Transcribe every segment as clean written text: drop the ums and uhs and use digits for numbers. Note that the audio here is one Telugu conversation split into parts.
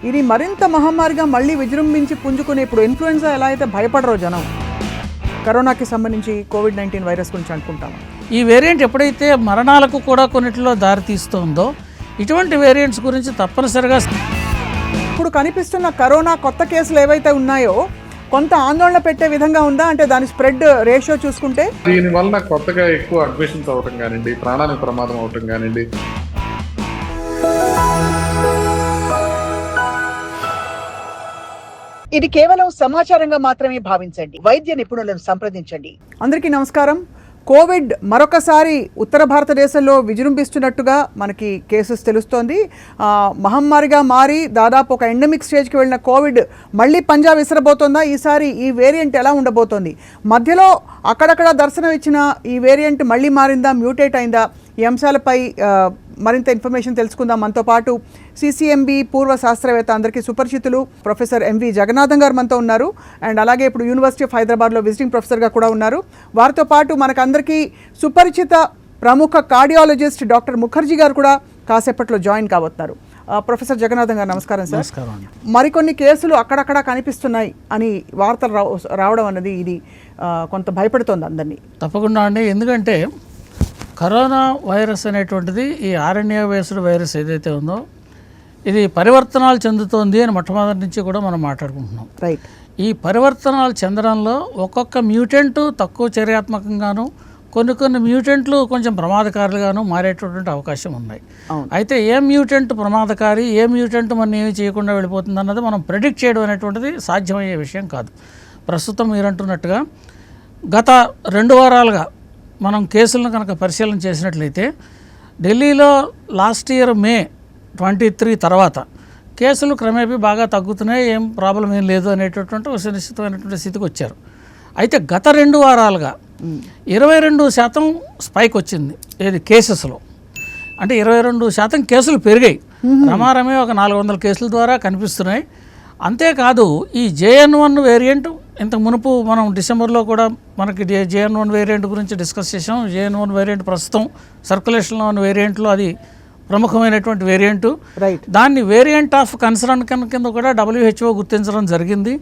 ఇది మరింత మహమ్మారిగా మళ్ళీ విజృంభించి పుంజుకునే ఇప్పుడు ఇన్ఫ్లుయెన్జా ఎలా అయితే భయపడరో జనం, కరోనాకి సంబంధించి కోవిడ్-19 వైరస్ గురించి అనుకుంటాము. ఈ వేరియంట్ ఎప్పుడైతే మరణాలకు కూడా కొన్నిటిలో దారితీస్తుందో ఇటువంటి వేరియంట్స్ గురించి తప్పనిసరిగా ఇప్పుడు కనిపిస్తున్న కరోనా కొత్త కేసులు ఏవైతే ఉన్నాయో కొంత ఆందోళన పెట్టే విధంగా ఉందా? అంటే దాని స్ప్రెడ్ రేషియో చూసుకుంటే దీనివల్ల కొత్తగా ఎక్కువ అడ్మిషన్స్ అవటం కానివ్వండి, ప్రాణానికి ప్రమాదం అవటం కానివ్వండి. ఇది కేవలం సమాచారంగా మాత్రమే భావించండి. వైద్య నిపుణులను సంప్రదించండి. అందరికీ నమస్కారం. కోవిడ్ మరొకసారి ఉత్తర భారతదేశంలో విజృంభిస్తున్నట్టుగా మనకి కేసెస్ తెలుస్తోంది. మహమ్మారిగా మారి దాదాపు ఒక ఎండమిక్ స్టేజ్కి వెళ్ళిన కోవిడ్ మళ్ళీ పంజా విసరబోతోందా? ఈసారి ఈ వేరియంట్ ఎలా ఉండబోతోంది? మధ్యలో అక్కడక్కడ దర్శనం ఇచ్చిన ఈ వేరియంట్ మళ్ళీ మారిందా, మ్యూటేట్ అయిందా? ఈ అంశాలపై మరింత ఇన్ఫర్మేషన్ తెలుసుకుందాం. మనతో పాటు సిసిఎంబి పూర్వ శాస్త్రవేత్త, అందరికీ సుపరిచితులు, ప్రొఫెసర్ ఎంవి జగన్నాథం గారు మనతో ఉన్నారు. అండ్ అలాగే ఇప్పుడు యూనివర్సిటీ ఆఫ్ హైదరాబాద్లో విజిటింగ్ ప్రొఫెసర్గా కూడా ఉన్నారు. వారితో పాటు మనకందరికీ సుపరిచిత ప్రముఖ కార్డియాలజిస్ట్ డాక్టర్ ముఖర్జీ గారు కూడా కాసేపట్లో జాయిన్ కాబోతున్నారు. ప్రొఫెసర్ జగన్నాథం గారు నమస్కారం సార్. మరికొన్ని కేసులు అక్కడక్కడ కనిపిస్తున్నాయి అని వార్తలు రావడం అన్నది ఇది కొంత భయపెడుతోంది అందరినీ. తప్పకుండా అండి, ఎందుకంటే కరోనా వైరస్ అనేటువంటిది ఈ ఆర్ఎన్ఏ బేస్డ్ వైరస్ ఏదైతే ఉందో ఇది పరివర్తనాలు చెందుతోంది అని మొట్టమొదటి నుంచి కూడా మనం మాట్లాడుకుంటున్నాం. రైట్. ఈ పరివర్తనాలు చెందడంలో ఒక్కొక్క మ్యూటెంట్ తక్కువ చర్యాత్మకంగాను, కొన్ని మ్యూటెంట్లు కొంచెం ప్రమాదకారులుగాను మారేటటువంటి అవకాశం ఉన్నాయి. అయితే ఏ మ్యూటెంట్ ప్రమాదకారి, ఏ మ్యూటెంట్ మనం ఏమి చేయకుండా వెళ్ళిపోతుంది అన్నది మనం ప్రెడిక్ట్ చేయడం అనేటువంటిది సాధ్యమయ్యే విషయం కాదు. ప్రస్తుతం మీరంటున్నట్టుగా గత 2 వారాలుగా మనం కేసులను కనుక పరిశీలన చేసినట్లయితే ఢిల్లీలో లాస్ట్ ఇయర్ మే 23 తర్వాత కేసులు క్రమేపీ బాగా తగ్గుతున్నాయి, ఏం ప్రాబ్లం ఏం లేదు అనేటటువంటి ఒక సునిశ్చితమైనటువంటి స్థితికి వచ్చారు. అయితే గత 2 వారాలుగా 22% స్పైక్ వచ్చింది ఏది కేసెస్లో. అంటే 22% కేసులు పెరిగాయి. రమారమే ఒక 400 కేసుల ద్వారా కనిపిస్తున్నాయి. అంతేకాదు ఈ JN1 వేరియంట్ ఇంతకు మునుపు మనం డిసెంబర్లో కూడా మనకి JN1 వేరియంట్ గురించి డిస్కస్ చేసాం. JN1 వేరియంట్ ప్రస్తుతం సర్క్యులేషన్లో ఉన్న వేరియంట్లో అది ప్రముఖమైనటువంటి వేరియంటు. దాన్ని వేరియంట్ ఆఫ్ కన్సర్న్ కింద కూడా WHO గుర్తించడం జరిగింది.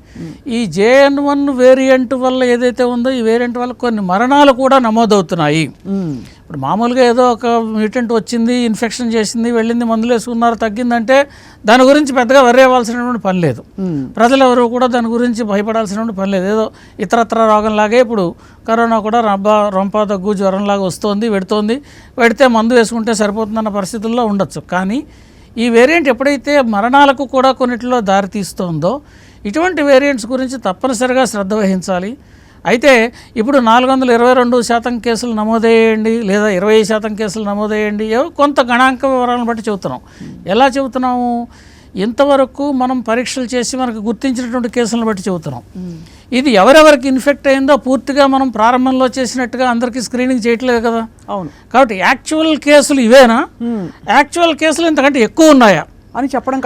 ఈ JN1 వేరియంట్ వల్ల ఏదైతే ఉందో ఈ వేరియంట్ వల్ల కొన్ని మరణాలు కూడా నమోదవుతున్నాయి. ఇప్పుడు మామూలుగా ఏదో ఒక మ్యూటెంట్ వచ్చింది, ఇన్ఫెక్షన్ చేసింది, వెళ్ళింది, మందులు వేసుకున్నారు, తగ్గిందంటే దాని గురించి పెద్దగా వర్రేవాల్సినటువంటి పని లేదు. ప్రజలు ఎవరు కూడా దాని గురించి భయపడాల్సినటువంటి పని లేదు. ఏదో ఇతరత్ర రోగంలాగే ఇప్పుడు కరోనా కూడా రొంప దగ్గు జ్వరంలాగా వస్తుంది, వెడితే మందు వేసుకుంటే సరిపోతుందన్న పరిస్థితుల్లో ఉండొచ్చు. కానీ ఈ వేరియంట్ ఎప్పుడైతే మరణాలకు కూడా కొన్నిటిలో దారితీస్తుందో ఇటువంటి వేరియంట్స్ గురించి తప్పనిసరిగా శ్రద్ధ వహించాలి. అయితే ఇప్పుడు 422% కేసులు నమోదయ్యండి, లేదా 20% కేసులు నమోదయ్యండి, కొంత గణాంక వివరాలను బట్టి చెబుతున్నాం. ఎలా చెబుతున్నాము? ఇంతవరకు మనం పరీక్షలు చేసి మనకు గుర్తించినటువంటి కేసులను బట్టి చెబుతున్నాం. ఇది ఎవరెవరికి ఇన్ఫెక్ట్ అయిందో పూర్తిగా మనం ప్రారంభంలో చేసినట్టుగా అందరికీ స్క్రీనింగ్ చేయట్లేదు కదా. అవును. కాబట్టి యాక్చువల్ కేసులు ఇవేనా, యాక్చువల్ కేసులు ఇంతకంటే ఎక్కువ ఉన్నాయా అని చెప్పడం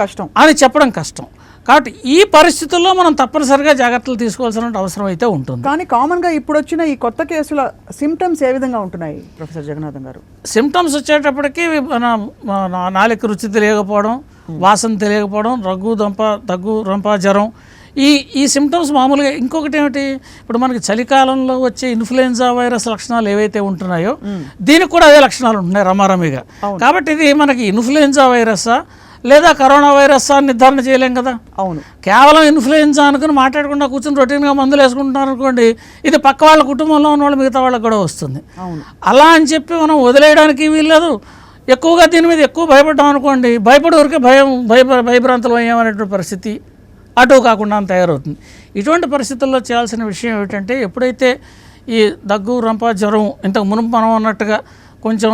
కష్టం. కాబట్టి ఈ పరిస్థితుల్లో మనం తప్పనిసరిగా జాగ్రత్తలు తీసుకోవాల్సిన అవసరం అయితే ఉంటుంది. కానీ కామన్గా ఇప్పుడు వచ్చిన ఈ కొత్త కేసుల సిమ్టమ్స్ ఏ విధంగా ఉంటున్నాయి ప్రొఫెసర్ జగన్నాథం గారు? సిమ్టమ్స్ వచ్చేటప్పటికి నాలుక రుచి తెలియకపోవడం, వాసన తెలియకపోవడం, దగ్గు రొంప జ్వరం, ఈ సిమ్టమ్స్ మామూలుగా. ఇంకొకటి ఏమిటి, ఇప్పుడు మనకి చలికాలంలో వచ్చే ఇన్ఫ్లుయెన్జా వైరస్ లక్షణాలు ఏవైతే ఉంటున్నాయో దీనికి కూడా అదే లక్షణాలు ఉంటున్నాయి రమారమిగా. కాబట్టి ఇది మనకి ఇన్ఫ్లుయెన్జా వైరస్సా లేదా కరోనా వైరస్ అని నిర్ధారణ చేయలేం కదా. అవును. కేవలం ఇన్ఫ్లుయెన్జా అనుకుని మాట్లాడకుండా కూర్చొని రొటీన్గా మందులు వేసుకుంటున్నారు అనుకోండి, ఇది పక్క వాళ్ళ కుటుంబంలో ఉన్న వాళ్ళు మిగతా వాళ్ళకి కూడా వస్తుంది. అలా అని చెప్పి మనం వదిలేయడానికి వీల్లేదు. ఎక్కువగా దీని మీద ఎక్కువ భయపడ్డాం అనుకోండి, భయపడే వరకే భయభ్రాంతులు అయ్యామనేటువంటి పరిస్థితి అటు కాకుండా తయారవుతుంది. ఇటువంటి పరిస్థితుల్లో చేయాల్సిన విషయం ఏమిటంటే, ఎప్పుడైతే ఈ దగ్గు రొంప జ్వరం ఇంతకు మునుపు మనం అన్నట్టుగా కొంచెం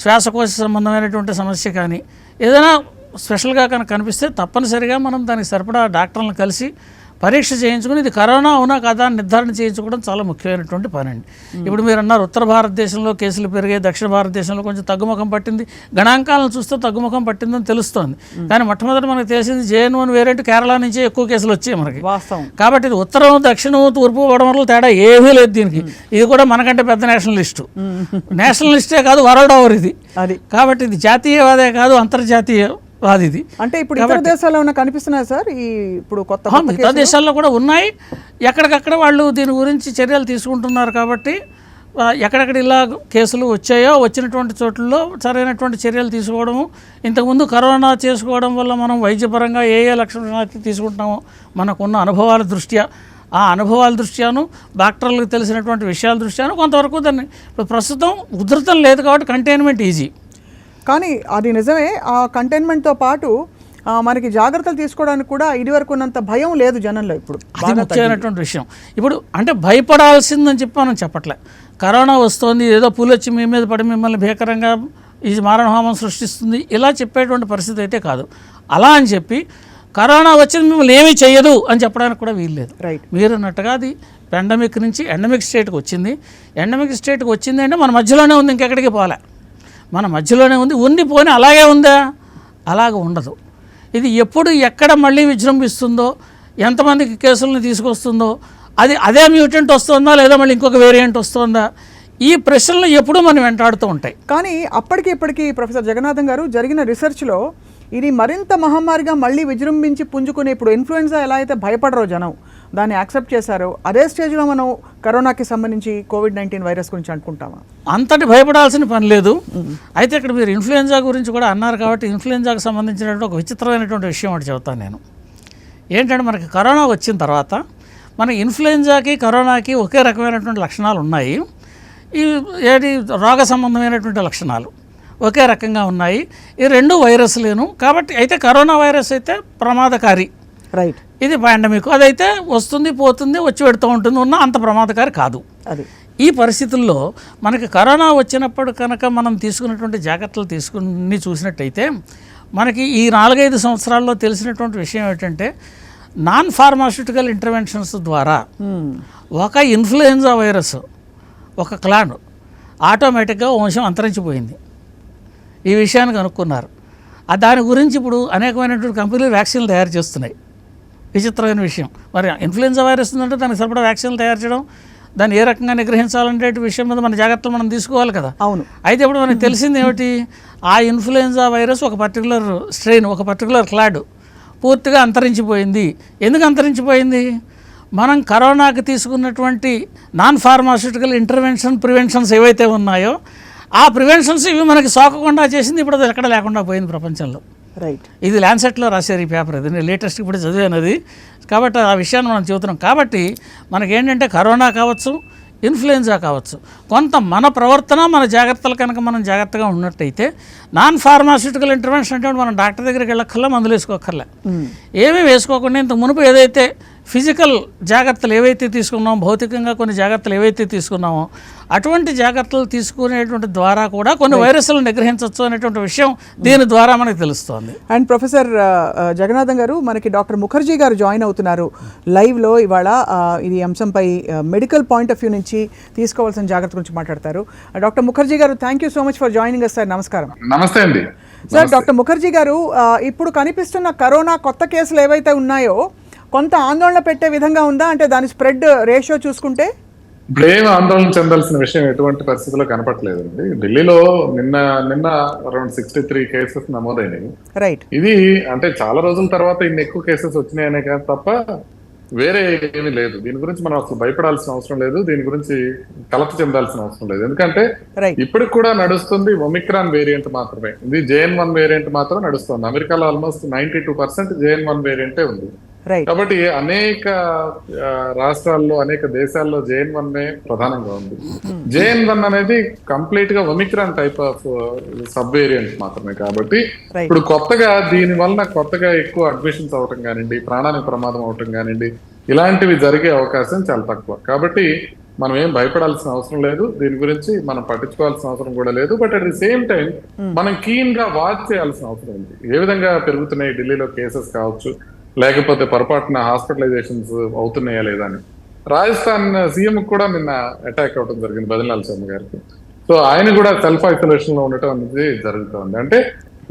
శ్వాసకోశ సంబంధమైనటువంటి సమస్య కానీ ఏదైనా స్పెషల్గా కనుక కనిపిస్తే తప్పనిసరిగా మనం దానికి సరిపడా డాక్టర్లను కలిసి పరీక్ష చేయించుకుని ఇది కరోనా అవునా కదా అని నిర్ధారణ చేయించుకోవడం చాలా ముఖ్యమైనటువంటి పని అండి. ఇప్పుడు మీరు అన్నారు ఉత్తర భారతదేశంలో కేసులు పెరిగాయి, దక్షిణ భారతదేశంలో కొంచెం తగ్గుముఖం పట్టింది. గణాంకాలను చూస్తే తగ్గుముఖం పట్టిందని తెలుస్తోంది. కానీ మొట్టమొదటి మనకు తెలిసింది JN1 వేరియంట్ కేరళ నుంచే ఎక్కువ కేసులు వచ్చాయి మనకి. కాబట్టి ఇది ఉత్తరం, దక్షిణం, తూర్పు, వడమరలు తేడా ఏమీ లేదు దీనికి. ఇది కూడా మనకంటే పెద్ద నేషనలిస్టే కాదు, వరల్డ్ ఓవర్ ఇది. కాబట్టి ఇది జాతీయవాదే కాదు, అంతర్జాతీయ అది ఇది. అంటే ఇప్పుడు ఇతర దేశాల్లో ఉన్న కనిపిస్తున్నాయి సార్ ఈ ఇప్పుడు కొత్త మిగతా దేశాల్లో కూడా ఉన్నాయి. ఎక్కడికక్కడ వాళ్ళు దీని గురించి చర్యలు తీసుకుంటున్నారు. కాబట్టి ఎక్కడెక్కడ ఇలా కేసులు వచ్చాయో వచ్చినటువంటి చోట్లలో సరైనటువంటి చర్యలు తీసుకోవడము, ఇంతకుముందు కరోనా చేసుకోవడం వల్ల మనం వైద్యపరంగా ఏ లక్షణాలు తీసుకుంటున్నామో మనకున్న అనుభవాల దృష్ట్యా, ఆ అనుభవాల దృష్ట్యాను డాక్టర్లకు తెలిసినటువంటి విషయాల దృష్ట్యాను కొంతవరకు దాన్ని ఇప్పుడు ప్రస్తుతం ఉధృతం లేదు కాబట్టి కంటైన్మెంట్ ఈజీ. కానీ అది నిజమే, ఆ కంటైన్మెంట్తో పాటు మనకి జాగ్రత్తలు తీసుకోవడానికి కూడా ఇదివరకు ఉన్నంత భయం లేదు జనంలో. ఇప్పుడు అది ముఖ్యమైనటువంటి విషయం. ఇప్పుడు అంటే భయపడాల్సిందని చెప్పి మనం చెప్పట్లే. కరోనా వస్తుంది, ఏదో పూలు వచ్చి మీ మీద పడి మిమ్మల్ని భీకరంగా ఇది మారణహోమం సృష్టిస్తుంది ఇలా చెప్పేటువంటి పరిస్థితి అయితే కాదు. అలా అని చెప్పి కరోనా వచ్చింది మిమ్మల్ని ఏమీ చేయదు అని చెప్పడానికి కూడా వీల్లేదు. రైట్, మీరు అన్నట్టుగా అది పాండమిక్ నుంచి ఎండమిక్ స్టేట్కి వచ్చింది. ఎండమిక్ స్టేట్కి వచ్చింది అంటే మన మధ్యలోనే ఉంది, ఇంకెక్కడికి పోలే, మన మధ్యలోనే ఉంది. పోని అలాగే ఉందా? అలాగ ఉండదు. ఇది ఎప్పుడు ఎక్కడ మళ్ళీ విజృంభిస్తుందో, ఎంతమందికి కేసులను తీసుకొస్తుందో, అది అదే మ్యూటెంట్ వస్తుందా లేదా మళ్ళీ ఇంకొక వేరియంట్ వస్తుందా, ఈ ప్రశ్నలు ఎప్పుడూ మనం వెంటాడుతూ ఉంటాయి. కానీ అప్పటికి ఇప్పటికీ ప్రొఫెసర్ జగన్నాథం గారు జరిగిన రీసెర్చ్లో ఇది మరింత మహమ్మారిగా మళ్ళీ విజృంభించి పుంజుకునే, ఇప్పుడు ఇన్ఫ్లుయెన్జా ఎలా అయితే భయపడరో జనం దాన్ని యాక్సెప్ట్ చేశారో అదే స్టేజ్లో మనం కరోనాకి సంబంధించి కోవిడ్-19 వైరస్ గురించి అనుకుంటామా? అంతటి భయపడాల్సిన పని లేదు. అయితే ఇక్కడ మీరు ఇన్ఫ్లుయెన్జా గురించి కూడా అన్నారు కాబట్టి ఇన్ఫ్లుయెన్జాకు సంబంధించినటువంటి ఒక విచిత్రమైనటువంటి విషయం ఒకటి చెబుతాను నేను. ఏంటంటే మనకి కరోనా వచ్చిన తర్వాత మన ఇన్ఫ్లుయెన్జాకి కరోనాకి ఒకే రకమైనటువంటి లక్షణాలు ఉన్నాయి. ఈ ఏది రోగ సంబంధమైనటువంటి లక్షణాలు ఒకే రకంగా ఉన్నాయి. ఈ రెండు వైరస్లేను కాబట్టి అయితే కరోనా వైరస్ అయితే ప్రమాదకారి, రైట్, ఇది పాండమిక్, అదైతే వస్తుంది పోతుంది వచ్చి పెడుతూ ఉంటుంది, ఉన్న అంత ప్రమాదకారి కాదు. అది ఈ పరిస్థితుల్లో మనకి కరోనా వచ్చినప్పుడు కనుక మనం తీసుకున్నటువంటి జాగ్రత్తలు తీసుకుని చూసినట్టయితే మనకి ఈ 4-5 సంవత్సరాల్లో తెలిసినటువంటి విషయం ఏంటంటే నాన్ ఫార్మాస్యూటికల్ ఇంటర్వెన్షన్స్ ద్వారా ఒక ఇన్ఫ్లుయెన్జా వైరస్ ఒక క్లాన్ ఆటోమేటిక్గా వంశం అంతరించిపోయింది. ఈ విషయాన్ని కనుక్కున్నారు. దాని గురించి ఇప్పుడు అనేకమైనటువంటి కంపెనీలు వ్యాక్సిన్లు తయారు చేస్తున్నాయి. విచిత్రమైన విషయం. మరి ఇన్ఫ్లుయెన్జా వైరస్ ఉందంటే దానికి సరిపడా వ్యాక్సిన్లు తయారు చేయడం, దాన్ని ఏ రకంగా నిగ్రహించాలంటే విషయం మీద మన జాగ్రత్తలు మనం తీసుకోవాలి కదా. అవును. అయితే ఇప్పుడు మనకు తెలిసింది ఏమిటి, ఆ ఇన్ఫ్లుయెన్జా వైరస్ ఒక పర్టికులర్ స్ట్రెయిన్, ఒక పర్టికులర్ క్లాడ్ పూర్తిగా అంతరించిపోయింది. ఎందుకు అంతరించిపోయింది? మనం కరోనాకి తీసుకున్నటువంటి నాన్ ఫార్మాస్యూటికల్ ఇంటర్వెన్షన్ ప్రివెన్షన్స్ ఏవైతే ఉన్నాయో ఆ ప్రివెన్షన్స్ ఇవి మనకి సోకకుండా చేసింది. ఇప్పుడు అది ఎక్కడ లేకుండా పోయింది ప్రపంచంలో. రైట్, ఇది ల్యాన్సెట్లో రాశారు ఈ పేపర్, ఇది నేను లేటెస్ట్ ఇప్పుడు చదివానది. కాబట్టి ఆ విషయాన్ని మనం చెబుతున్నాం. కాబట్టి మనకేంటంటే కరోనా కావచ్చు, ఇన్ఫ్లుయెన్జా కావచ్చు, కొంత మన ప్రవర్తన మన జాగ్రత్తలు కనుక మనం జాగ్రత్తగా ఉన్నట్టయితే నాన్ ఫార్మాస్యూటికల్ ఇంటర్వెన్షన్ అంటే మనం డాక్టర్ దగ్గరికి వెళ్ళక్కర్లా, మందులు వేసుకోకర్లే, ఏమీ వేసుకోకుండా ఇంత మునుపు ఏదైతే ఫిజికల్ జాగ్రత్తలు ఏవైతే తీసుకున్నామో, భౌతికంగా కొన్ని జాగ్రత్తలు ఏవైతే తీసుకున్నామో అటువంటి జాగ్రత్తలు తీసుకునేటువంటి ద్వారా కూడా కొన్ని వైరస్లను నిగ్రహించవచ్చు అనేటువంటి విషయం దీని ద్వారా మనకు తెలుస్తోంది. అండ్ ప్రొఫెసర్ జగన్నాథం గారు, మనకి డాక్టర్ ముఖర్జీ గారు జాయిన్ అవుతున్నారు లైవ్లో ఇవాళ. ఇది అంశంపై మెడికల్ పాయింట్ ఆఫ్ వ్యూ నుంచి తీసుకోవాల్సిన జాగ్రత్త గురించి మాట్లాడతారు. డాక్టర్ ముఖర్జీ గారు, thank you so much for joining us sir. నమస్కారం. నమస్తే అండి సార్. డాక్టర్ ముఖర్జీ గారు, ఇప్పుడు కనిపిస్తున్న కరోనా కొత్త కేసులు ఏవైతే ఉన్నాయో కొంత ఆందోళన పెట్టే విధంగా ఉందా? అంటే దాని స్ప్రెడ్ రేషియో చూసుకుంటే ఇప్పుడేం ఆందోళన చెందాల్సిన విషయం ఎటువంటి పరిస్థితుల్లో కనపట్లేదండి. ఢిల్లీలో నిన్న అరౌండ్ 63 కేసెస్ నమోదైనాయి. రైట్, ఇది అంటే చాలా రోజుల తర్వాత ఇన్ని ఎక్కువ కేసెస్ వచ్చినాయనే కాదు తప్ప వేరే ఏమీ లేదు. దీని గురించి మనం అసలు భయపడాల్సిన అవసరం లేదు, దీని గురించి కలత చెందాల్సిన అవసరం లేదు. ఎందుకంటే ఇప్పటికి కూడా నడుస్తుంది ఒమిక్రాన్ వేరియంట్ మాత్రమే. ఇది JN.1 వేరియంట్ మాత్రం నడుస్తుంది. అమెరికాలో ఆల్మోస్ట్ 92% JN.1 వేరియంటే ఉంది. కాబట్టి అనేక రాష్ట్రాల్లో అనేక దేశాల్లో JN.1 ప్రధానంగా ఉంది. JN.1 అనేది కంప్లీట్ గా Omicron type of sub variant మాత్రమే. కాబట్టి ఇప్పుడు కొత్తగా దీని వలన కొత్తగా ఎక్కువ అడ్మిషన్స్ అవటం కానివ్వండి, ప్రాణానికి ప్రమాదం అవటం కానివ్వండి, ఇలాంటివి జరిగే అవకాశం చాలా తక్కువ. కాబట్టి మనం ఏం భయపడాల్సిన అవసరం లేదు, దీని గురించి మనం పట్టించుకోవాల్సిన అవసరం కూడా లేదు. But at the same time మనం కీన్ గా వాచ్ చేయాల్సిన అవసరం ఉంది. ఏ విధంగా పెరుగుతున్నాయి ఢిల్లీలో కేసెస్ కావచ్చు, లేకపోతే పొరపాటున హాస్పిటలైజేషన్స్ అవుతున్నాయా లేదా అని. రాజస్థాన్ సీఎం కూడా నిన్న అటాక్ అవడం జరిగింది, బద్రీలాల్ శర్మ గారికి. సో ఆయన కూడా సెల్ఫ్ ఐసోలేషన్ లో ఉండటం అనేది జరుగుతుంది. అంటే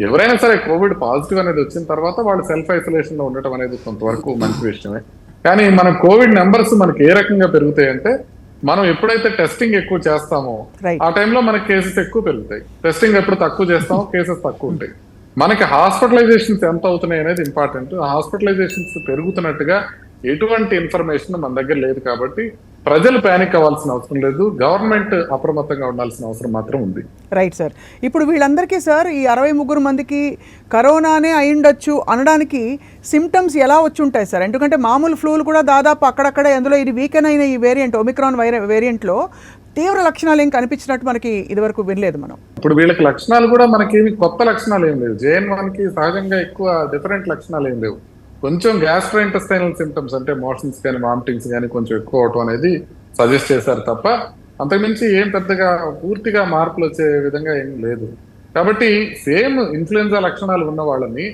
ఎవరైనా సరే కోవిడ్ పాజిటివ్ అనేది వచ్చిన తర్వాత వాళ్ళు సెల్ఫ్ ఐసోలేషన్ లో ఉండటం అనేది కొంతవరకు మంచి విషయమే. కానీ మన కోవిడ్ నెంబర్స్ మనకి ఏ రకంగా పెరుగుతాయంటే మనం ఎప్పుడైతే టెస్టింగ్ ఎక్కువ చేస్తామో ఆ టైంలో మనకి కేసెస్ ఎక్కువ పెరుగుతాయి. టెస్టింగ్ ఎప్పుడు తక్కువ చేస్తామో కేసెస్ తక్కువ ఉంటాయి. మనకి హాస్పిటలైజేషన్స్ ఎంత అవుతున్నాయి అనేది ఇంపార్టెంట్. హాస్పిటలైజేషన్స్ పెరుగుతున్నట్టుగా ఎటువంటి ఇన్ఫర్మేషన్ మన దగ్గర లేదు కాబట్టి ప్రజలు ప్యానిక్ అవ్వాల్సిన అవసరం లేదు, గవర్నమెంట్ అప్రమత్తంగా ఉండాల్సిన అవసరం మాత్రం ఉంది. Right sir. ఇప్పుడు వీళ్ళందరికీ సార్ ఈ 63 మందికి కరోనానే అయ్యుండొచ్చు అనడానికి సిమ్టమ్స్ ఎలా వచ్చి ఉంటాయి సార్? ఎందుకంటే మామూలు ఫ్లూలు కూడా దాదాపు అక్కడక్కడే, అందులో ఇది వీకెన్ అయిన ఈ వేరియంట్ ఒమిక్రాన్ వేరియంట్లో తీవ్ర లక్షణాలు ఏం కనిపించినట్టు మనకి ఇదివరకు వినలేదు మనం. ఇప్పుడు వీళ్ళకి లక్షణాలు కూడా మనకి కొత్త లక్షణాలు ఏం లేవు. JN1 కి సహజంగా ఎక్కువ డిఫరెంట్ లక్షణాలు ఏం లేవు. కొంచెం గ్యాస్ట్రోఇంటెస్టైనల్ సిమ్టమ్స్ అంటే మోషన్స్ కానీ వామిటింగ్స్ కానీ కొంచెం ఎక్కువ అవటం అనేది సజెస్ట్ చేశారు తప్ప అంతకుమించి ఏం పెద్దగా పూర్తిగా మార్పులు వచ్చే విధంగా ఏం లేదు. కాబట్టి సేమ్ ఇన్ఫ్లుయెన్జా లక్షణాలు ఉన్న వాళ్ళని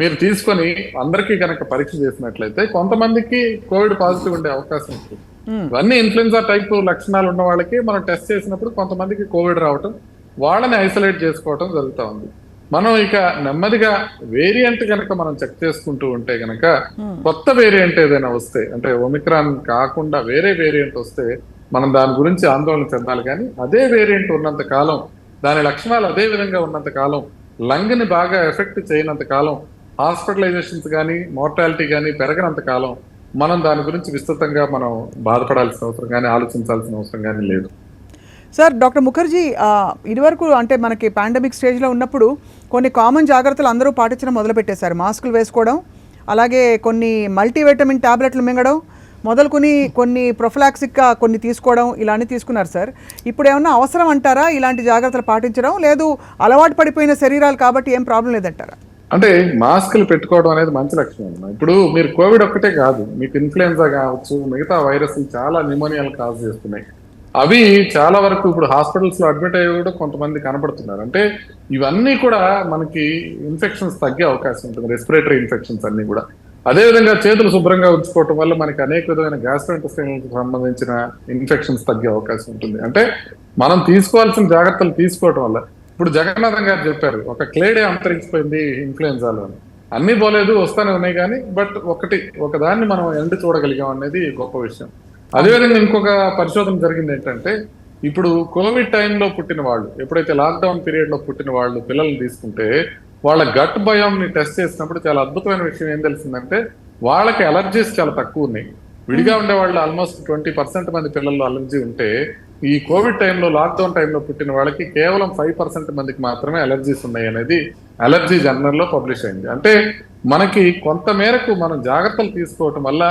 మీరు తీసుకొని అందరికీ కనుక పరీక్ష చేసినట్లయితే కొంతమందికి కోవిడ్ పాజిటివ్ ఉండే అవకాశం ఉంటుంది. ఇవన్నీ ఇన్ఫ్లుయెన్జా టైప్ లక్షణాలు ఉన్న వాళ్ళకి మనం టెస్ట్ చేసినప్పుడు కొంతమందికి కోవిడ్ రావటం, వాళ్ళని ఐసోలేట్ చేసుకోవటం జరుగుతూ ఉంది. మనం ఇక నెమ్మదిగా వేరియంట్ కనుక మనం చెక్ చేసుకుంటూ ఉంటే కనుక కొత్త వేరియంట్ ఏదైనా వస్తే, అంటే ఒమిక్రాన్ కాకుండా వేరే వేరియంట్ వస్తే మనం దాని గురించి ఆందోళన చెందాలి. కానీ అదే వేరియంట్ ఉన్నంత కాలం, దాని లక్షణాలు అదే విధంగా ఉన్నంత కాలం, లంగ్ ని బాగా ఎఫెక్ట్ చేయనంత కాలం, హాస్పిటలైజేషన్స్ కానీ మోర్టాలిటీ కానీ పెరగనంత కాలం మనం దాని గురించి విస్తృతంగా మనం బాధపడాల్సిన అవసరం కానీ ఆలోచించాల్సిన అవసరం కానీ లేదు. సార్, డాక్టర్ ముఖర్జీ, ఇదివరకు అంటే మనకి పాండమిక్ స్టేజ్లో ఉన్నప్పుడు కొన్ని కామన్ జాగ్రత్తలు అందరూ పాటించడం మొదలుపెట్టేశారు. మాస్కులు వేసుకోవడం, అలాగే కొన్ని మల్టీవిటమిన్ టాబ్లెట్లు మింగడం మొదలుకొని కొన్ని ప్రొఫిలాక్సిక్గా కొన్ని తీసుకోవడం, ఇలాంటి తీసుకున్నారు సార్. ఇప్పుడు ఏమన్నా అవసరం అంటారా ఇలాంటి జాగ్రత్తలు పాటించడం? లేదు అలవాటు పడిపోయిన శరీరాలు కాబట్టి ఏం ప్రాబ్లం లేదంటారా? అంటే మాస్కులు పెట్టుకోవడం అనేది మంచి లక్షణం. ఇప్పుడు మీరు కోవిడ్ ఒక్కటే కాదు, మీకు ఇన్ఫ్లుయెన్జా కావచ్చు, మిగతా వైరస్లు చాలా న్యూమోనియాలు కాజ్ చేస్తున్నాయి. అవి చాలా వరకు ఇప్పుడు హాస్పిటల్స్ లో అడ్మిట్ అయ్యి కూడా కొంతమంది కనబడుతున్నారు. అంటే ఇవన్నీ కూడా మనకి ఇన్ఫెక్షన్స్ తగ్గే అవకాశం ఉంటుంది, రెస్పిరేటరీ ఇన్ఫెక్షన్స్ అన్ని కూడా. అదేవిధంగా చేతులు శుభ్రంగా ఉంచుకోవటం వల్ల మనకి అనేక విధమైన గ్యాస్ట్రోఇంటెస్టైనల్ సంబంధించిన ఇన్ఫెక్షన్స్ తగ్గే అవకాశం ఉంటుంది. అంటే మనం తీసుకోవాల్సిన జాగ్రత్తలు తీసుకోవటం వల్ల, ఇప్పుడు జగన్నాథం గారు చెప్పారు ఒక క్లేడే అంతరించిపోయింది ఇన్ఫ్లుయెన్జాలో అని. అన్ని పోలేదు, వస్తానే ఉన్నాయి కానీ బట్ ఒకదాన్ని మనం ఎండి చూడగలిగాం అనేది గొప్ప విషయం. అదేవిధంగా ఇంకొక పరిశోధన జరిగింది ఏంటంటే, ఇప్పుడు కోవిడ్ టైంలో పుట్టిన వాళ్ళు, ఎప్పుడైతే లాక్డౌన్ పీరియడ్ లో పుట్టిన వాళ్ళు పిల్లల్ని తీసుకుంటే వాళ్ళ గట్ బయోమ్ని టెస్ట్ చేసినప్పుడు చాలా అద్భుతమైన విషయం ఏం తెలిసిందంటే వాళ్ళకి అలర్జీస్ చాలా తక్కువ ఉన్నాయి. విడిగా ఉండే వాళ్ళు ఆల్మోస్ట్ 20% మంది పిల్లల్లో అలర్జీ ఉంటే, ఈ కోవిడ్ టైంలో లాక్డౌన్ టైంలో పుట్టిన వాళ్ళకి కేవలం 5% మందికి మాత్రమే అలర్జీస్ ఉన్నాయి అనేది అలర్జీ జర్నల్ లో పబ్లిష్ అయింది. అంటే మనకి కొంత మేరకు మనం జాగ్రత్తలు తీసుకోవటం వల్ల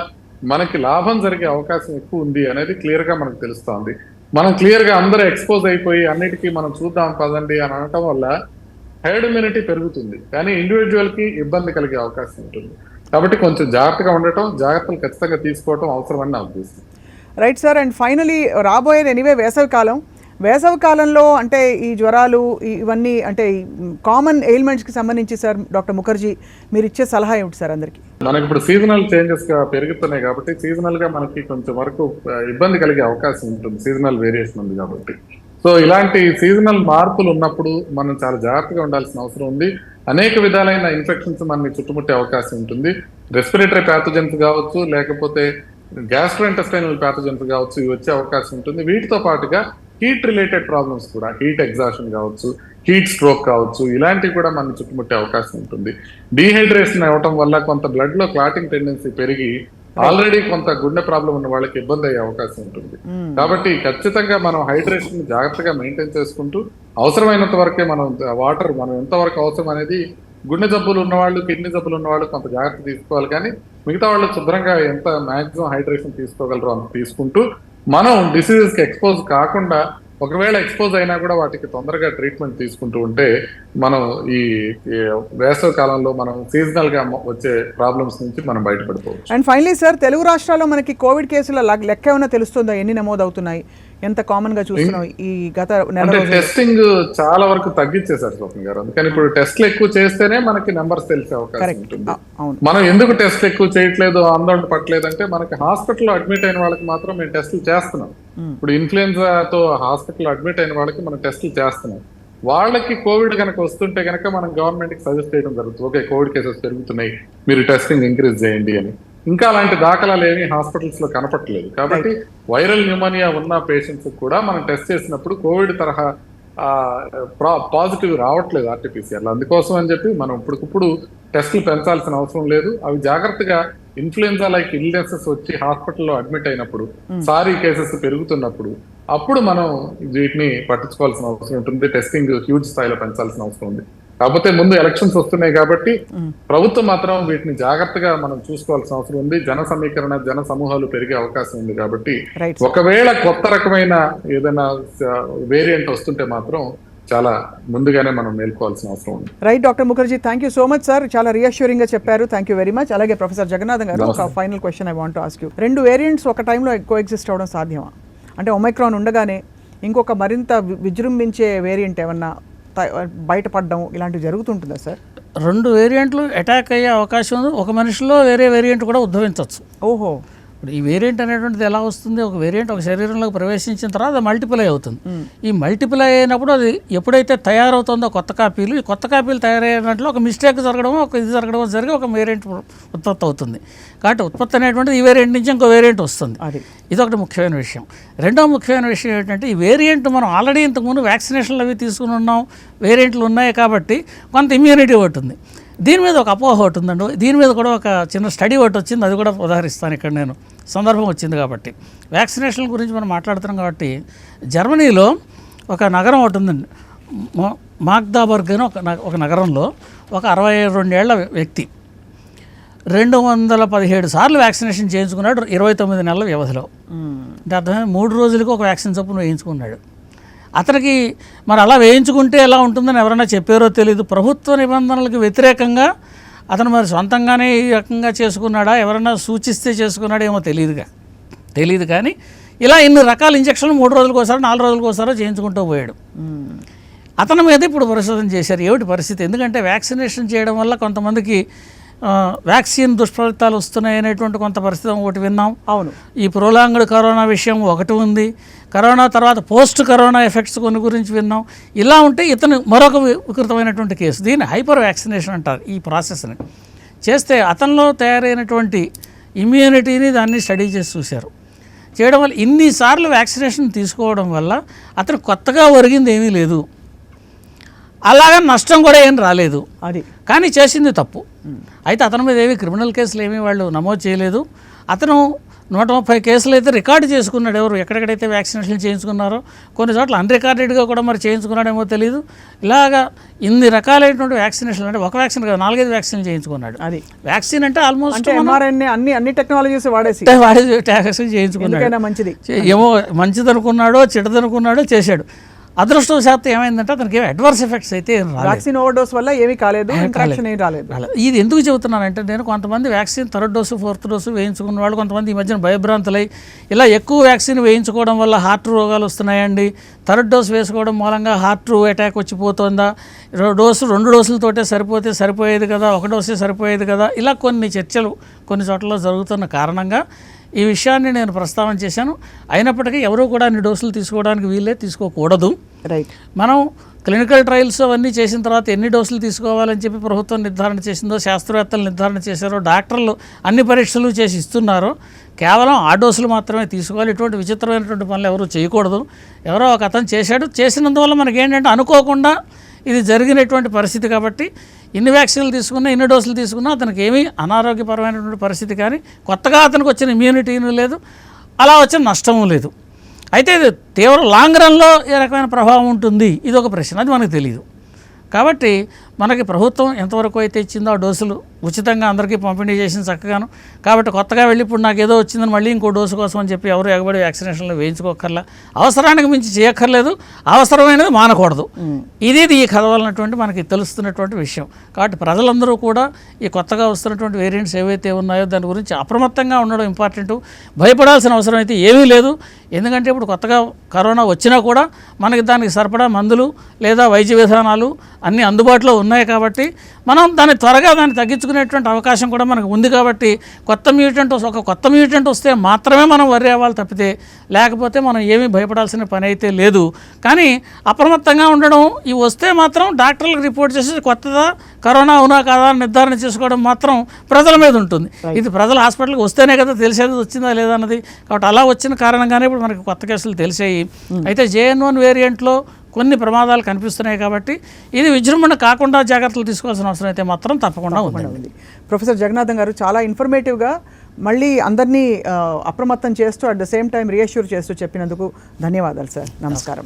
మనకి లాభం జరిగే అవకాశం ఎక్కువ ఉంది అనేది క్లియర్ గా మనకు తెలుస్తోంది. మనం క్లియర్ గా అందరూ ఎక్స్పోజ్ అయిపోయి అన్నిటికీ మనం చూద్దాం పదండి అని అనటం వల్ల హెర్డ్ ఇమ్యూనిటీ పెరుగుతుంది, కానీ ఇండివిజువల్ కి ఇబ్బంది కలిగే అవకాశం ఉంటుంది. కాబట్టి కొంచెం జాగ్రత్తగా ఉండటం, జాగ్రత్తలు ఖచ్చితంగా తీసుకోవటం అవసరమని నా ఉద్దేశం. Right sir. అండ్ ఫైనలీ రాబోయేది ఎనీవే వేసవికాలం. వేసవికాలంలో అంటే ఈ జ్వరాలు ఇవన్నీ అంటే కామన్ ఎయిల్మెంట్స్కి సంబంధించి సార్ డాక్టర్ ముఖర్జీ మీరు ఇచ్చే సలహా ఏమిటి సార్ అందరికి? మనకి ఇప్పుడు సీజనల్ చేంజెస్ గా పెరుగుతున్నాయి కాబట్టి సీజనల్ గా మనకి కొంచెం వరకు ఇబ్బంది కలిగే అవకాశం ఉంటుంది, సీజనల్ వేరియేషన్ ఉంది కాబట్టి. సో ఇలాంటి సీజనల్ మార్పులు ఉన్నప్పుడు మనం చాలా జాగ్రత్తగా ఉండాల్సిన అవసరం ఉంది. అనేక విధాలైన ఇన్ఫెక్షన్స్ మనని చుట్టుముట్టే అవకాశం ఉంటుంది. రెస్పిరేటరీ ప్యాథోజన్స్ కావచ్చు, లేకపోతే గ్యాస్ట్రోఇంటెస్టైనల్ ప్యాథోజన్స్ కావచ్చు, ఇవి వచ్చే అవకాశం ఉంటుంది. వీటితో పాటుగా హీట్ రిలేటెడ్ ప్రాబ్లమ్స్ కూడా, హీట్ ఎగ్జాషన్ కావచ్చు, హీట్ స్ట్రోక్ కావచ్చు, ఇలాంటివి కూడా మన చుట్టుముట్టే అవకాశం ఉంటుంది. డీహైడ్రేషన్ అవ్వటం వల్ల కొంత బ్లడ్ లో క్లాటింగ్ టెండెన్సీ పెరిగి ఆల్రెడీ కొంత గుండె ప్రాబ్లం ఉన్న వాళ్ళకి ఇబ్బంది అయ్యే అవకాశం ఉంటుంది. కాబట్టి ఖచ్చితంగా మనం హైడ్రేషన్ జాగ్రత్తగా మెయింటైన్ చేసుకుంటూ అవసరమైనంత వరకే మనం వాటర్ మనం ఎంతవరకు అవసరం అనేది, గుండె జబ్బులు ఉన్నవాళ్ళు, కిడ్నీ జబ్బులు ఉన్నవాళ్ళు కొంత జాగ్రత్త తీసుకోవాలి. కానీ మిగతా వాళ్ళు శుభ్రంగా ఎంత మాక్సిమం హైడ్రేషన్ తీసుకోగలరో అంత తీసుకుంటూ మనం డిసీజెస్ కి ఎక్స్పోజ్ కాకుండా, ఒకవేళ ఎక్స్పోజ్ అయినా కూడా వాటికి తొందరగా ట్రీట్మెంట్ తీసుకుంటూ ఉంటే మనం ఈ వేసవి కాలంలో మనం సీజనల్ గా వచ్చే ప్రాబ్లమ్స్ నుంచి మనం బయటపడిపోవచ్చు. అండ్ ఫైనలీ సార్, తెలుగు రాష్ట్రాల్లో మనకి కోవిడ్ కేసుల లెక్క ఏమైనా తెలుస్తుందా? ఎన్ని నమోదవుతున్నాయి? ఎంత కామన్ గా చూస్తున్నాం ఈ గత నెల? టెస్టింగ్ చాలా వరకు తగ్గించేశారు స్వప్న గారు, అందుకని ఇప్పుడు టెస్ట్లు ఎక్కువ చేస్తేనే మనకి నెంబర్స్ తెలిసే అవకాశం ఉంటుంది. మనం ఎందుకు టెస్ట్లు ఎక్కువ చేయట్లేదు, ఆందోళన పట్టలేదు అంటే, మనకి హాస్పిటల్లో అడ్మిట్ అయిన వాళ్ళకి మాత్రం మేము టెస్టులు చేస్తున్నాం. ఇప్పుడు ఇన్ఫ్లుయెన్జాతో హాస్పిటల్ అడ్మిట్ అయిన వాళ్ళకి మనం టెస్టులు చేస్తున్నాం. వాళ్ళకి కోవిడ్ కనుక వస్తుంటే కనుక మనం గవర్నమెంట్ కి సజెస్ట్ చేయడం జరుగుతుంది, ఓకే కోవిడ్ కేసెస్ పెరుగుతున్నాయి, మీరు టెస్టింగ్ ఇంక్రీజ్ చేయండి అని. ఇంకా అలాంటి దాఖలాలు ఏమీ హాస్పిటల్స్ లో కనపట్లేదు. కాబట్టి వైరల్ న్యూమోనియా ఉన్న పేషెంట్స్ కూడా మనం టెస్ట్ చేసినప్పుడు కోవిడ్ తరహా పాజిటివ్ రావట్లేదు ఆర్టీపీసీఆర్లో. అందుకోసం అని చెప్పి మనం ఇప్పటికిప్పుడు టెస్టులు పెంచాల్సిన అవసరం లేదు. అవి జాగ్రత్తగా ఇన్ఫ్లుయెన్జా లైక్ ఇల్నెసెస్ వచ్చి హాస్పిటల్లో అడ్మిట్ అయినప్పుడు, సారీ కేసెస్ పెరుగుతున్నప్పుడు అప్పుడు మనం వీటిని పట్టించుకోవాల్సిన అవసరం ఉంటుంది. టెస్టింగ్ హ్యూజ్ స్థాయిలో పెంచాల్సిన అవసరం ఉంది. కాకపోతే ముందు ఎలక్షన్స్ వస్తున్నాయి కాబట్టి ప్రభుత్వం మాత్రం వీటిని జాగ్రత్తగా మనం చూసుకోవాల్సిన అవసరం ఉంది. జన సమీకరణ, జన సమూహాలు పెరిగే అవకాశం ఉంది కాబట్టి ఒకవేళ కొత్త రకమైన ఏదైనా వేరియంట్ వస్తుంటే మాత్రం చాలా ముందుగానే మనం మేల్కోవాల్సిన అవసరం ఉంది. Right doctor Mukherjee, thank you so much sir, చాలా రియాష్యూరింగ్ గా చెప్పారు. Thank you very much. అలాగే ప్రొఫెసర్ జగన్నాథన్ గారు, ఒక final question I want to ask you. 2 variants ఒక టైంలో కో ఎగ్జిస్ట్ అవ్వడం సాధ్యమా? అంటే ఒమైక్రాన్ ఉండగానే ఇంకొక మరింత విజృంభించే వేరియంట్ ఏమన్నా బయటపడడం ఇలాంటివి జరుగుతుంటుందా సార్? 2 వేరియంట్లు అటాక్ అయ్యే అవకాశం ఉంది. ఒక మనిషిలో వేరే వేరియంట్ కూడా ఉద్భవించవచ్చు. ఓహో. ఇప్పుడు ఈ వేరియంట్ అనేటువంటిది ఎలా వస్తుంది? ఒక వేరియంట్ ఒక శరీరంలోకి ప్రవేశించిన తర్వాత అది మల్టిప్లై అవుతుంది. ఈ మల్టిప్లై అయినప్పుడు అది ఎప్పుడైతే తయారవుతుందో కొత్త కాపీలు, ఈ కొత్త కాపీలు తయారయ్యేటట్లు ఒక మిస్టేక్ జరగడమో, ఒక ఇది జరగడమో జరిగి ఒక వేరియంట్ ఉత్పత్తి అవుతుంది. కాబట్టి ఉత్పత్తి అనేటువంటిది ఈ వేరియంట్ నుంచి ఇంకో వేరియంట్ వస్తుంది. ఇదొకటి ముఖ్యమైన విషయం. రెండో ముఖ్యమైన విషయం ఏంటంటే, ఈ వేరియంట్ మనం ఆల్రెడీ ఇంతకుముందు వ్యాక్సినేషన్లు అవి తీసుకుని ఉన్నాం, వేరియంట్లు ఉన్నాయి కాబట్టి కొంత ఇమ్యూనిటీ ఒకటి ఉంది. దీని మీద ఒక అపోహ ఒకటి ఉందండి. దీని మీద కూడా ఒక చిన్న స్టడీ ఒకటి వచ్చింది, అది కూడా ఉదాహరిస్తాను ఇక్కడ నేను, సందర్భం వచ్చింది కాబట్టి. వ్యాక్సినేషన్ గురించి మనం మాట్లాడుతున్నాం కాబట్టి, జర్మనీలో ఒక నగరం ఒకటి ఉందండి, మాగ్దాబర్గ్ అని ఒక నగరంలో ఒక 62 ఏళ్ల వ్యక్తి 217 సార్లు వ్యాక్సినేషన్ చేయించుకున్నాడు 29 నెలల వ్యవధిలో. అంటే అర్థమైంది, 3 రోజులకు ఒక వ్యాక్సిన్ చొప్పున వేయించుకున్నాడు. అతనికి మరి అలా వేయించుకుంటే ఎలా ఉంటుందని ఎవరైనా చెప్పారో తెలియదు. ప్రభుత్వ నిబంధనలకు వ్యతిరేకంగా అతను మరి సొంతంగానే ఈ రకంగా చేసుకున్నాడా, ఎవరైనా సూచిస్తే చేసుకున్నాడా ఏమో తెలియదు కానీ ఇలా ఇన్ని రకాల ఇంజక్షన్లు 3 రోజులకు ఒకసారి 4 రోజులకు ఒకసారి చేయించుకుంటూ పోయాడు. అతని మీద ఇప్పుడు పరిశోధన చేశారు. ఏమిటి పరిస్థితి? ఎందుకంటే వ్యాక్సినేషన్ చేయడం వల్ల కొంతమందికి వ్యాక్సిన్ దుష్ఫలితాలు వస్తున్నాయి అనేటువంటి కొంత పరిస్థితి ఒకటి విన్నాం. అవును. ఈ ప్రోలాంగ్డ్ కరోనా విషయం ఒకటి ఉంది. కరోనా తర్వాత పోస్ట్ కరోనా ఎఫెక్ట్స్ కొన్ని గురించి విన్నాం. ఇలా ఉంటే ఇతను మరొక వికృతమైనటువంటి కేసు. దీన్ని హైపర్ వ్యాక్సినేషన్ అంటారు. ఈ ప్రాసెస్ని చేస్తే అతనిలో తయారైనటువంటి ఇమ్యూనిటీని దాన్ని స్టడీ చేసి చూశారు. చేయడం వల్ల ఇన్నిసార్లు వ్యాక్సినేషన్ తీసుకోవడం వల్ల అతను కొత్తగా ఒరిగింది ఏమీ లేదు, అలాగా నష్టం కూడా ఏం రాలేదు. అది కానీ చేసింది తప్పు. అయితే అతని మీద ఏవి క్రిమినల్ కేసులు ఏమీ వాళ్ళు నమోదు చేయలేదు. అతను 130 కేసులు అయితే రికార్డు చేసుకున్నాడు. ఎవరు ఎక్కడెక్కడైతే వ్యాక్సినేషన్ చేయించుకున్నారో కొన్ని చోట్ల అన్రికార్డెడ్గా కూడా మరి చేయించుకున్నాడేమో తెలియదు. ఇలాగా ఇన్ని రకాలైనటువంటి వ్యాక్సినేషన్, అంటే ఒక వ్యాక్సిన్ కాదు 4-5 వ్యాక్సిన్లు చేయించుకున్నాడు. అది వ్యాక్సిన్ అంటే ఆల్మోస్ట్ అన్ని టెక్నాలజీస్ వాడేసి వ్యాక్సిన్ చేయించుకున్నాడు. మంచిది ఏమో మంచిది అనుకున్నాడో చెడ్డదనుకున్నాడో చేశాడు. అదృష్టవశాత్తు ఏమైందంటే అతనికి ఏమి అడ్వర్స్ ఎఫెక్ట్స్ అయితే వ్యాక్సిన్ ఓవర్ డోస్ వల్ల ఏమీ కాలేదు, ఇంట్రాక్షన్ ఏం రాలేదు. ఇది ఎందుకు చెబుతున్నానంటే, నేను కొంతమంది vaccine 3rd dose 4th dose వేయించుకున్న వాళ్ళు కొంతమంది ఈ మధ్యన భయభ్రాంతులై ఇలా ఎక్కువ వ్యాక్సిన్ వేయించుకోవడం వల్ల హార్ట్ రోగాలు వస్తున్నాయండి, 3rd డోసు వేసుకోవడం మూలంగా హార్ట్ అటాక్ వచ్చిపోతుందా, 2 డోసులతోటే సరిపోయేది కదా, 1 డోసే సరిపోయేది కదా, ఇలా కొన్ని చర్చలు కొన్ని చోట్ల జరుగుతున్న కారణంగా ఈ విషయాన్ని నేను ప్రస్తావన చేశాను. అయినప్పటికీ ఎవరూ కూడా అన్ని డోసులు తీసుకోవడానికి వీళ్ళే తీసుకోకూడదు. రైట్. మనం క్లినికల్ ట్రయల్స్ అవన్నీ చేసిన తర్వాత ఎన్ని డోసులు తీసుకోవాలని చెప్పి ప్రభుత్వం నిర్ధారణ చేసిందో, శాస్త్రవేత్తలు నిర్ధారణ చేశారో, డాక్టర్లు అన్ని పరీక్షలు చేసి ఇస్తున్నారో, కేవలం ఆ డోసులు మాత్రమే తీసుకోవాలి. ఇటువంటి విచిత్రమైనటువంటి పనులు ఎవరు చేయకూడదు. ఎవరో ఒక అతను చేసినందువల్ల మనకి ఏంటంటే అనుకోకుండా ఇది జరిగినటువంటి పరిస్థితి. కాబట్టి ఇన్ని వ్యాక్సిన్లు తీసుకున్నా, ఇన్ని డోసులు తీసుకున్నా అతనికి ఏమీ అనారోగ్యపరమైనటువంటి పరిస్థితి కానీ కొత్తగా అతనికి వచ్చిన ఇమ్యూనిటీను లేదు, అలా వచ్చిన నష్టము లేదు. అయితే ఇది తీవ్ర లాంగ్ రన్లో ఏ రకమైన ప్రభావం ఉంటుంది ఇది ఒక ప్రశ్న, అది మనకు తెలియదు. కాబట్టి మనకి ప్రభుత్వం ఎంతవరకు అయితే ఇచ్చిందో ఆ డోసులు ఉచితంగా అందరికీ పంపిణీ చేసింది చక్కగాను. కాబట్టి కొత్తగా వెళ్ళి ఇప్పుడు నాకు ఏదో వచ్చిందని మళ్ళీ ఇంకో డోసు కోసం అని చెప్పి ఎవరు ఎగబడి వ్యాక్సినేషన్లు వేయించుకోకర్లా, అవసరానికి మించి చేయక్కర్లేదు, అవసరమైనది మానకూడదు. ఇది ఈ కథవలనటువంటి మనకి తెలుస్తున్నటువంటి విషయం. కాబట్టి ప్రజలందరూ కూడా ఈ కొత్తగా వస్తున్నటువంటి వేరియంట్స్ ఏవైతే ఉన్నాయో దాని గురించి అప్రమత్తంగా ఉండడం ఇంపార్టెంట్. భయపడాల్సిన అవసరం అయితే ఏమీ లేదు. ఎందుకంటే ఇప్పుడు కొత్తగా కరోనా వచ్చినా కూడా మనకి దానికి సరిపడా మందులు లేదా వైద్య విధానాలు అన్నీ అందుబాటులో ఉన్నాయి. కాబట్టి మనం దాన్ని త్వరగా తగ్గించుకునేటువంటి అవకాశం కూడా మనకు ఉంది. కాబట్టి ఒక కొత్త మ్యూటెంట్ వస్తే మాత్రమే మనం వర్రీ అవ్వాలి తప్పితే, లేకపోతే మనం ఏమీ భయపడాల్సిన పని అయితే లేదు. కానీ అప్రమత్తంగా ఉండడం, ఇవి వస్తే మాత్రం డాక్టర్లకు రిపోర్ట్ చేసి కొత్తదా కరోనా అవునా కాదా నిర్ధారణ చేసుకోవడం మాత్రం ప్రజల మీద ఉంటుంది. ఇది ప్రజలు హాస్పిటల్కి వస్తేనే కదా తెలిసేది వచ్చిందా లేదా అన్నది. కాబట్టి అలా వచ్చిన కారణంగానే ఇప్పుడు మనకి కొత్త కేసులు తెలిసాయి. అయితే JN1 వేరియంట్లో కొన్ని ప్రమాదాలు కనిపిస్తున్నాయి కాబట్టి ఇది విజృంభణ కాకుండా జాగ్రత్తలు తీసుకోవాల్సిన అవసరం అయితే మాత్రం తప్పకుండా ఉంది. ప్రొఫెసర్ జగన్నాథం గారు చాలా ఇన్ఫర్మేటివ్గా మళ్ళీ అందరినీ అప్రమత్తం చేస్తూ అట్ ద సేమ్ టైం రియాష్యూర్ చేస్తూ చెప్పినందుకు ధన్యవాదాలు సార్. నమస్కారం.